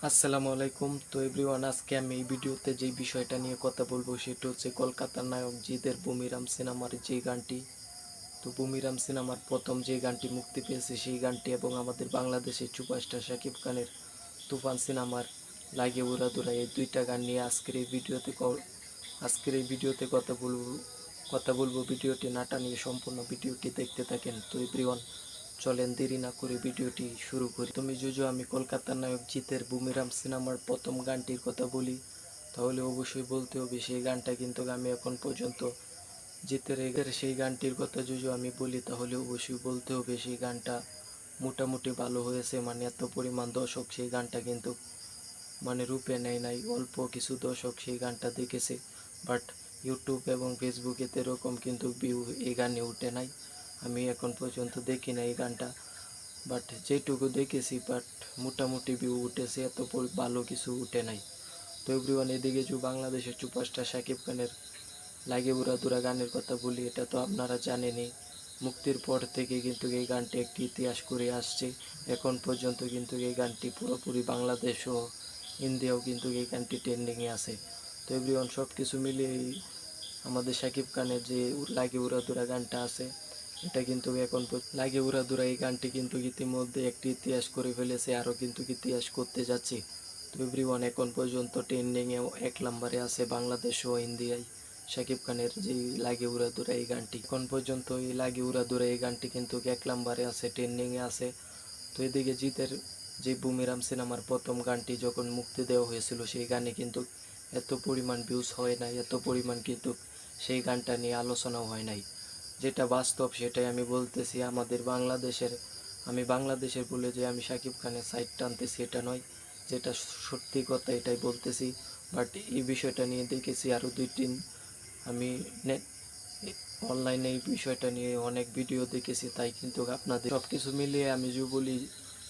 আসসালামু আলাইকুম। তো এভরিওয়ান, আজকে আমি এই ভিডিওতে যেই বিষয়টা নিয়ে কথা বলবো সেটা হচ্ছে কলকাতার নায়ক জিদের বুমিরাম সিনেমার যে গানটি। তো বুমিরাম সিনেমার প্রথম যে গানটি মুক্তি পেয়েছে সেই গানটি এবং আমাদের বাংলাদেশের সুপারস্টার শাকিব খানের তুফান সিনেমার লাগে উড়াদুরা, এই দুইটা গান নিয়ে আজকের এই ভিডিওতে কথা বলবো। ভিডিওটি নাটা নিয়ে সম্পূর্ণ ভিডিওটি দেখতে থাকেন। তো এভরিওয়ান, চলেন দেরি না করে ভিডিওটি শুরু করি। তুমি জুজো, আমি কলকাতার নায়ক জিতের বুমিরাম সিনেমার প্রথম গানটির কথা বলি, তাহলে অবশ্যই বলতে হবে সেই গানটা কিন্তু আমি এখন পর্যন্ত জিতের সেই গানটির কথা জুজো আমি বলি, তাহলে অবশ্যই বলতে হবে সেই গানটা মোটামুটি ভালো হয়েছে। মানে এত পরিমাণ দর্শক সেই গানটা কিন্তু রূপে নেয় নাই, অল্প কিছু দর্শক সেই গানটা দেখেছে। বাট ইউটিউব এবং ফেসবুকে এরকম কিন্তু ভিউ এই গানে উঠে নাই। আমি এখন পর্যন্ত দেখি না এই গানটা, বাট যেটুকু দেখেছি মোটামুটি ভিউ উঠেছে, এত ভালো কিছু উঠে নাই। তো এভরিওয়ান, এদিকে যে বাংলাদেশের সুপারস্টার শাকিব খানের লাগে উড়াদুরা গানের কথা বলি, এটা তো আপনারা জানেনই। মুক্তির পর থেকে কিন্তু এই গানটি একটি ইতিহাস করে আসছে। এখন পর্যন্ত কিন্তু এই গানটি পুরোপুরি বাংলাদেশ ও ইন্ডিয়াও কিন্তু এই গানটি ট্রেন্ডিংয়ে আছে। তো এভরিওয়ান, সব কিছু মিলিয়ে আমাদের শাকিব খানের যে লাগে উড়াদুরা গানটা আছে, এটা কিন্তু লাগে উড়াদুরা এই গানটি কিন্তু ইতিমধ্যে একটি ইতিহাস করে ফেলেছে, আরও কিন্তু ইতিহাস করতে যাচ্ছে। তো এভরিওয়ান, এখন পর্যন্ত ট্রেন্ডিংয়েও 1 নম্বরে আছে বাংলাদেশ ও ইন্ডিয়ায় শাকিব খানের যে লাগে উড়াদুরা এই গানটি। এখন পর্যন্ত এই লাগে উড়াদুরা এই গানটি কিন্তু 1 নম্বরে আছে, ট্রেন্ডিংয়ে আছে। তো এদিকে জিতের যে বুমিরাম সিনেমার প্রথম গানটি যখন মুক্তি দেওয়া হয়েছিল সেই গানে কিন্তু এত পরিমাণ ভিউজ হয় নাই, এত পরিমাণ কিন্তু সেই গানটা নিয়ে আলোচনাও হয় নাই। যেটা বাস্তব সেটাই আমি বলতেছি। আমি বাংলাদেশের বলে যে আমি শাকিব খানের সাইড টানতেছি এটা নয়, যেটা সত্যি কথা এটাই বলতেছি। বাট এই বিষয়টা নিয়ে দেখেছি আরও 2-3, আমি নেট অনলাইনে এই বিষয়টা নিয়ে অনেক ভিডিও দেখেছি, তাই কিন্তু আপনাদের সব কিছু মিলিয়ে আমি যে বলি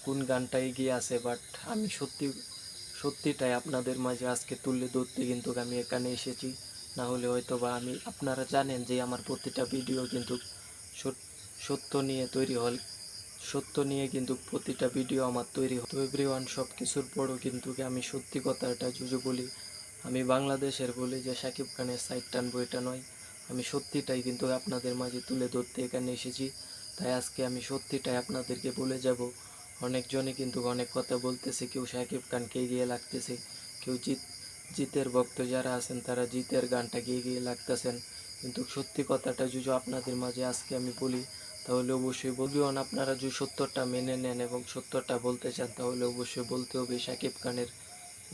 কোন গানটা এগিয়ে আছে, বাট আমি সত্যিটাই আপনাদের মাঝে আজকে তুলে ধরতে কিন্তু আমি এখানে এসেছি। না হলে হয়তো বা আপনারা জানেন যে আমার প্রতিটা ভিডিও কিন্তু সত্য নিয়ে তৈরি হয়, সত্য নিয়ে কিন্তু প্রতিটা ভিডিও আমার তৈরি হয়। তো এভরিওয়ান, সব কিছুর পরও কিন্তু আমি সত্যি কথাটা যদি বলি, আমি বাংলাদেশের বলি যে শাকিব খানের সাইড টানবো এটা নয়, আমি সত্যিটাই কিন্তু আপনাদের মাঝে তুলে ধরতে এখানে এসেছি। তাই আজকে আমি সত্যিটাই আপনাদেরকে বলে যাব। অনেকজনে কিন্তু অনেক কথা বলতেছে, কেউ শাকিব খানকে এগিয়ে লাগতেছে, কেউ জিতের ভক্ত যারা আছেন তারা জিতের গানটাকে এগিয়ে লাগতেছেন। কিন্তু সত্যি কথাটা যদি আপনাদের মাঝে আজকে আমি বলি, তাহলে অবশ্যই বলবেন। আপনারা যদি সত্যটা মেনে নেন এবং সত্যটা বলতে চান, তাহলে অবশ্যই বলতে হবে শাকিব খানের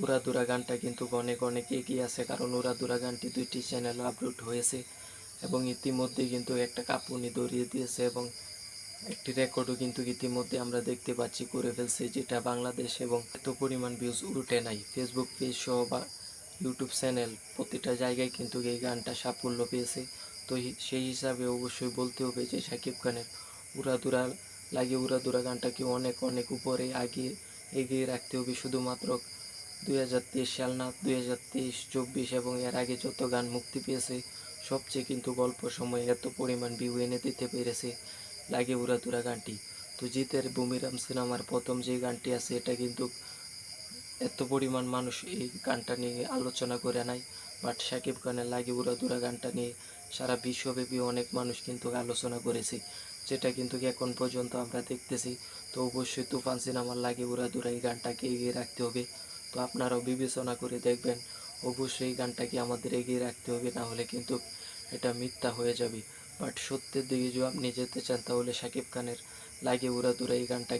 উড়াদুরা গানটা কিন্তু অনেক অনেক এগিয়ে আছে, কারণ উড়াদুরা গানটি 2টি চ্যানেলে আপলোড হয়েছে এবং ইতিমধ্যে কিন্তু একটা কাঁপুনি ধরিয়ে দিয়েছে এবং একটি রেকর্ডও কিন্তু ইতিমধ্যে আমরা দেখতে পাচ্ছি করে ফেলছে, যেটা বাংলাদেশ এবং এত পরিমাণ ভিউজ উঠে নাই। ফেসবুক পেজ সহ বা ইউটিউব চ্যানেল প্রতিটা জায়গায় কিন্তু এই গানটা সাফল্য পেয়েছে। তো সেই হিসাবে অবশ্যই বলতে হবে যে শাকিব খানের উড়াদুরা উড়াদুরা গানটাকে অনেক অনেক উপরে এগিয়ে রাখতে হবে। শুধুমাত্র 2023 সাল না, 2023, 24 এবং এর আগে যত গান মুক্তি পেয়েছে সবচেয়ে কিন্তু গল্প সময়ে এত পরিমাণ ভিউ এনে দিতে পেরেছে লাগে উড়াদুরা গানটি। তো জিতের বুমিরাম সিনেমার প্রথম যে গানটি আছে এটা কিন্তু এত পরিমাণ মানুষ এই গানটা নিয়ে আলোচনা করে নাই, বাট শাকিব খানের লাগে উড়াদুরা গানটা নিয়ে সারা বিশ্বব্যাপী অনেক মানুষ কিন্তু আলোচনা করেছে, যেটা কিন্তু এখন পর্যন্ত আমরা দেখতেছি। তো অবশ্যই তুফান সিনেমার লাগে উড়াদুরা এই গানটাকে এগিয়ে রাখতে হবে। তো আপনারাও বিবেচনা করে দেখবেন, অবশ্যই এই গানটাকে আমাদের এগিয়ে রাখতে হবে, না হলে কিন্তু এটা মিথ্যা হয়ে যাবে। বাট সত্যের দিকে যদি আপনি যেতে চান, তাহলে শাকিব খানের লাগে উড়াদুরা এই গানটাকে